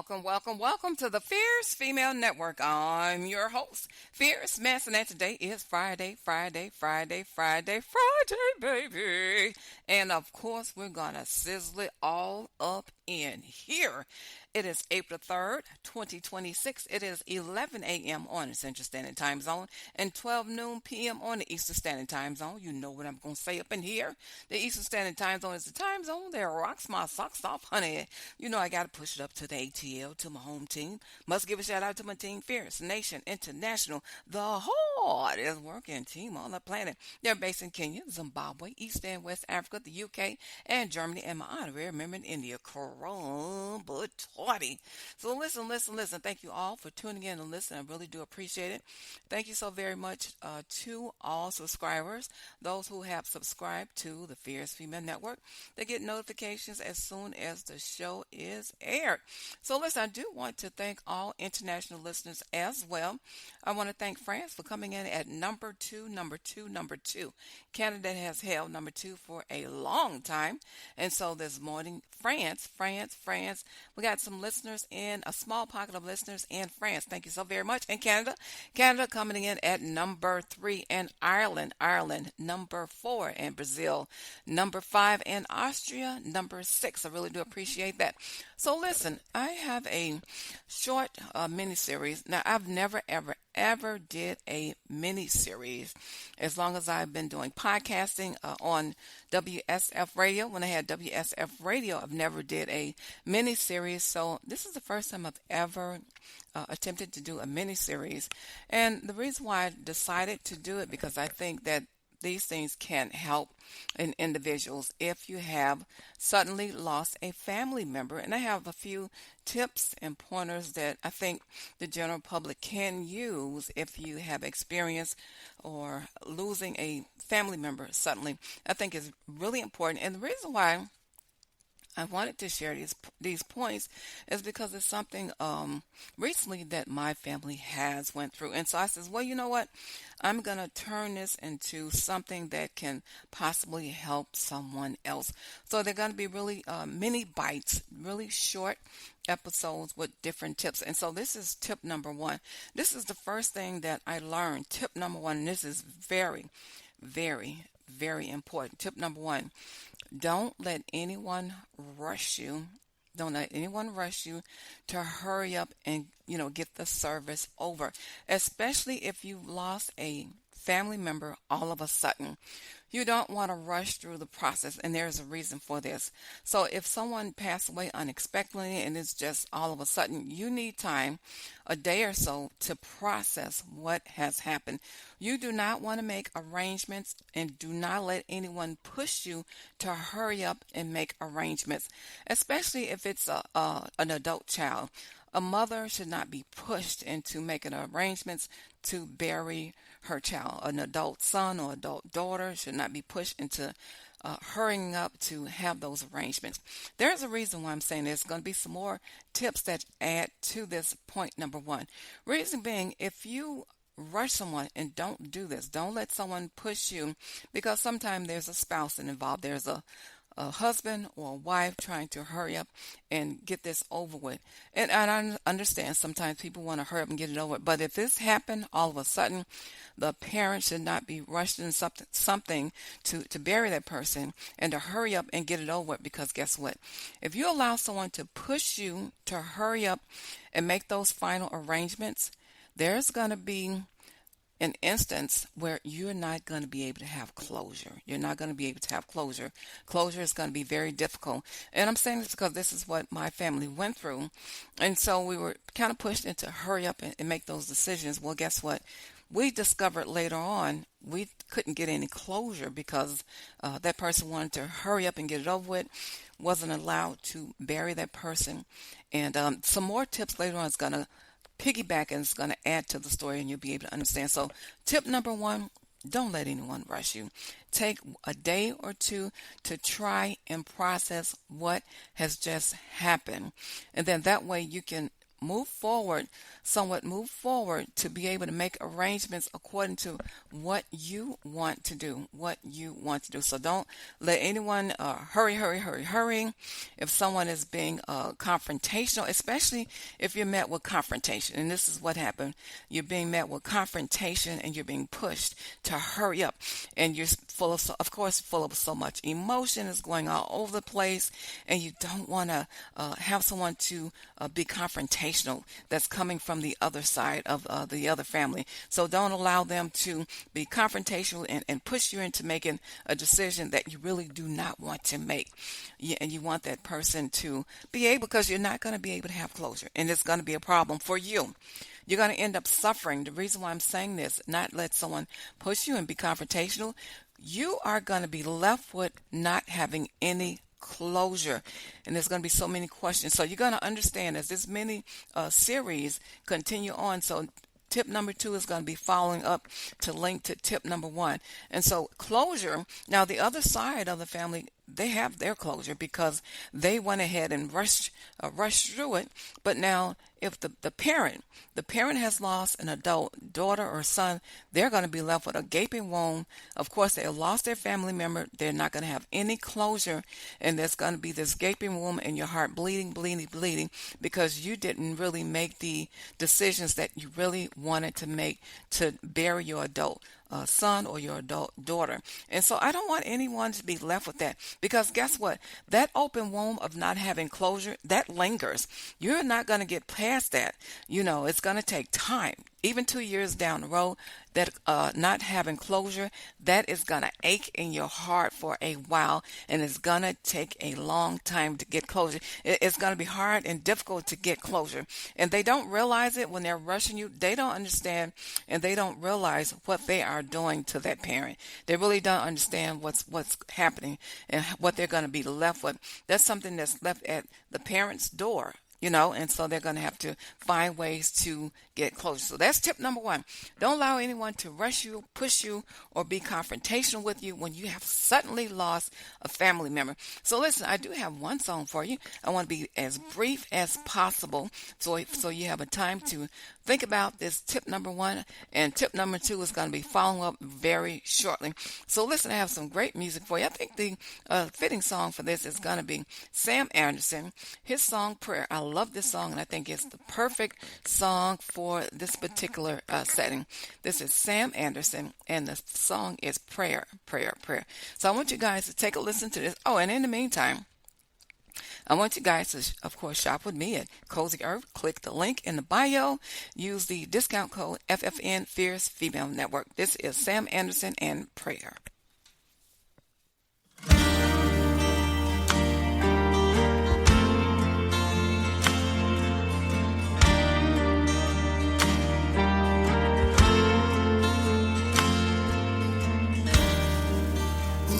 welcome to the Fierce Female Network. I'm your host, Fierce Manson, and today is Friday, baby. And of course, we're gonna sizzle it all up in here. It is April 3rd, 2026. It is 11 a.m. on the Central Standard Time Zone and 12 noon p.m. on the Eastern Standard Time Zone. You know what I'm going to say up in here. The Eastern Standard Time Zone is the time zone that rocks my socks off, honey. You know I got to push it up to the ATL, to my home team. Must give a shout out to my team, Fierce Nation International, the hardest working team on the planet. They're based in Kenya, Zimbabwe, East and West Africa, the UK, and Germany, and my honorary member in India, Karambut. So listen. Thank you all for tuning in and listening. I really do appreciate it. Thank you so very much to all subscribers, those who have subscribed to the Fierce Female Network. They get notifications as soon as the show is aired. So listen, I do want to thank all international listeners as well. I want to thank France for coming in at number two. Canada has held number two for a long time. And so this morning, France, we got some listeners in, a small pocket of listeners in France. Thank you so very much. And Canada coming in at number 3, and Ireland number 4, and Brazil number 5, and Austria number 6. I really do appreciate that. So listen, I have a short mini series. Now I've never ever did a mini series as long as I've been doing podcasting on WSF radio. When I had WSF radio, I've never did a mini series. So this is the first time I've ever attempted to do a mini series. And the reason why I decided to do it, because I think that these things can help in individuals if you have suddenly lost a family member. And I have a few tips and pointers that I think the general public can use if you have experienced or losing a family member suddenly. I think is really important. And the reason why I wanted to share these points is because it's something recently that my family has went through. And so I says, well, you know what? I'm going to turn this into something that can possibly help someone else. So they're going to be really mini bites, really short episodes with different tips. And so this is tip number 1. This is the first thing that I learned. Tip number 1, and this is very, very, very important. Tip number 1. Don't let anyone rush you. Don't let anyone rush you to hurry up and, get the service over, especially if you've lost a family member all of a sudden. You don't want to rush through the process, and there's a reason for this. So if someone passed away unexpectedly and it's just all of a sudden, you need time, a day or so, to process what has happened. You do not want to make arrangements, and do not let anyone push you to hurry up and make arrangements, especially if it's an adult child. A mother should not be pushed into making arrangements to bury her child. An adult son or adult daughter should not be pushed into hurrying up to have those arrangements. There's a reason why I'm saying there's going to be some more tips that add to this point number 1. Reason being, if you rush someone, and don't do this, don't let someone push you, because sometimes there's a spouse involved. There's a husband or a wife trying to hurry up and get this over with. And I understand sometimes people want to hurry up and get it over with. But if this happened all of a sudden, the parent should not be rushed in something to bury that person and to hurry up and get it over with. Because guess what? If you allow someone to push you to hurry up and make those final arrangements, there's going to be an instance where you're not going to be able to have closure. You're not going to be able to have closure. Closure is going to be very difficult. And I'm saying this because this is what my family went through. And so we were kind of pushed into hurry up and make those decisions. Well, guess what? We discovered later on we couldn't get any closure because that person wanted to hurry up and get it over with, wasn't allowed to bury that person. And some more tips later on is going to piggyback, and it's going to add to the story, and you'll be able to understand. So tip number 1, don't let anyone rush you. Take a day or two to try and process what has just happened. And then that way you can move forward to be able to make arrangements according to what you want to do, So don't let anyone hurry. If someone is being confrontational, especially if you're met with confrontation, and this is what happened, you're being met with confrontation and you're being pushed to hurry up, and you're full of so much emotion is going all over the place, and you don't want to have someone to be confrontational that's coming from the other side of the other family. So don't allow them to be confrontational and push you into making a decision that you really do not want to make. And you want that person to be able, because you're not going to be able to have closure, and it's going to be a problem for you. You're going to end up suffering. The reason why I'm saying this, not let someone push you and be confrontational. You are going to be left with not having any closure, and there's going to be so many questions. So you're going to understand as this mini series continue on. So tip number 2 is going to be following up to link to tip number 1. And so closure, now the other side of the family, they have their closure because they went ahead and rushed through it. But now if the parent has lost an adult daughter or son, they're going to be left with a gaping wound. Of course, they have lost their family member. They're not going to have any closure, and there's going to be this gaping wound in your heart, bleeding, because you didn't really make the decisions that you really wanted to make to bury your adult son or your adult daughter. And so I don't want anyone to be left with that, because guess what? That open wound of not having closure, that lingers. You're not going to get past that. It's going to take time. Even 2 years down the road, that not having closure, that is going to ache in your heart for a while, and it's going to take a long time to get closure. It's going to be hard and difficult to get closure. And they don't realize it when they're rushing you. They don't understand, and they don't realize what they are doing to that parent. They really don't understand what's happening and what they're going to be left with. That's something that's left at the parent's door. And so they're going to have to find ways to get closure. So that's tip number 1. Don't allow anyone to rush you, push you, or be confrontational with you when you have suddenly lost a family member. So listen, I do have one song for you. I want to be as brief as possible so you have a time to think about this tip number 1, and tip number 2 is going to be following up very shortly. So listen, I have some great music for you. I think the fitting song for this is going to be Sam Anderson, his song Prayer. I love this song, and I think it's the perfect song for this particular setting. This is Sam Anderson, and the song is Prayer. So I want you guys to take a listen to this. Oh, and in the meantime, I want you guys to, of course, shop with me at Cozy Earth. Click the link in the bio. Use the discount code FFN Fierce Female Network. This is Sam Anderson and Prayer.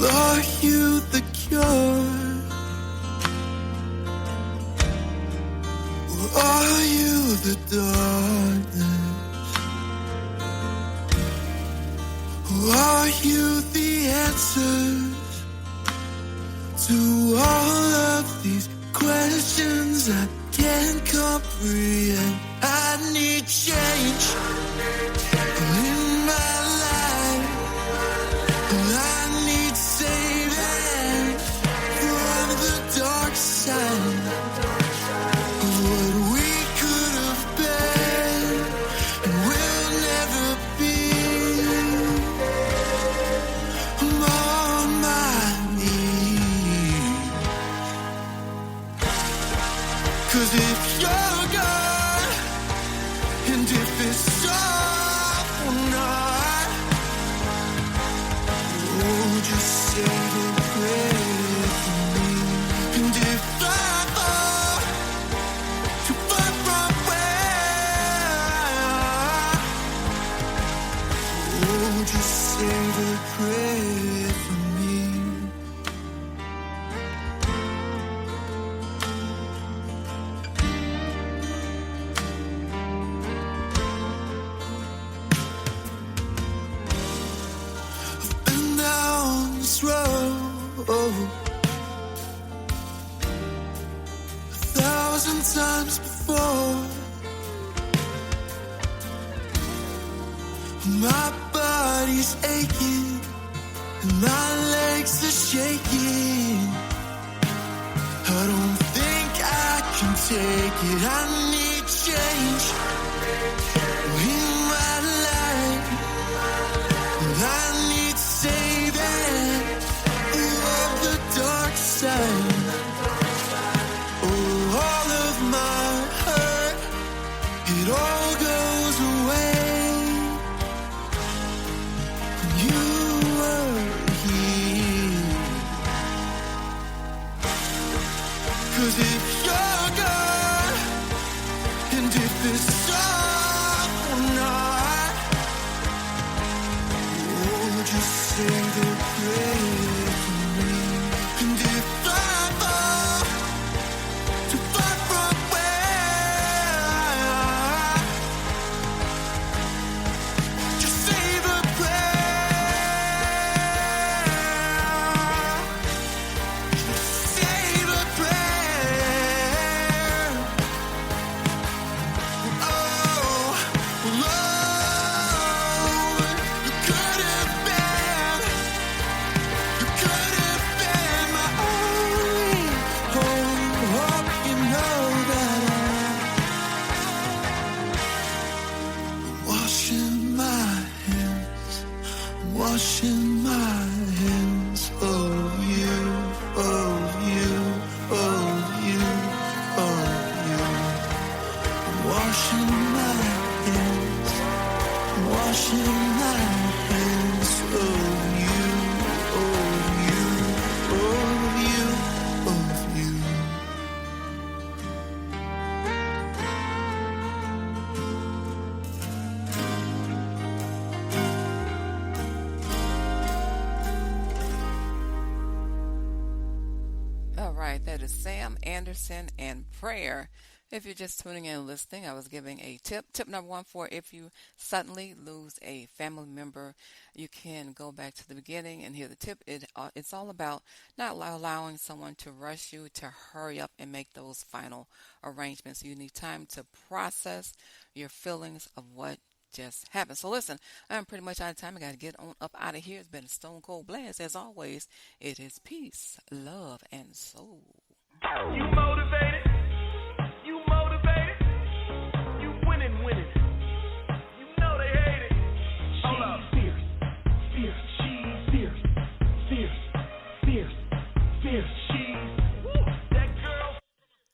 Are you the cure? Or are you the darkness? Or are you the answers to all of these questions I can't comprehend? I need change in my life. I need saving from the dark side of what we could have been and will never be. I'm on my knees, 'cause if you're gone and if it's all or not, oh, just say a prayer for me. And if I fall too far from where, oh, just say a prayer for me. I've been down this road 1,000 times before. My body's aching, and my legs are shaking. I don't think I can take it. I need change in my life. I need saving of the dark side. Oh, all of my hurt, it all goes away. You were here. 'Cause if you're gone, and if it's soft or not, oh, just say the prayer for me. And if I fall too far from where, just say the prayer. Just say the prayer. Oh, Lord, you could have been my only hope. You know that I'm washing my hands, washing my hands of you, of you, of you, of you. Washing my hands, washing my hands of you, of you, of you, of you. All right, that is Sam Anderson and prayer. If you're just tuning in and listening, I was giving a tip. Tip number one for if you suddenly lose a family member, you can go back to the beginning and hear the tip. It's all about not allowing someone to rush you, to hurry up and make those final arrangements. You need time to process your feelings of what just happened. So listen, I'm pretty much out of time. I got to get on up out of here. It's been a stone cold blast. As always, it is peace, love, and soul. You motivated?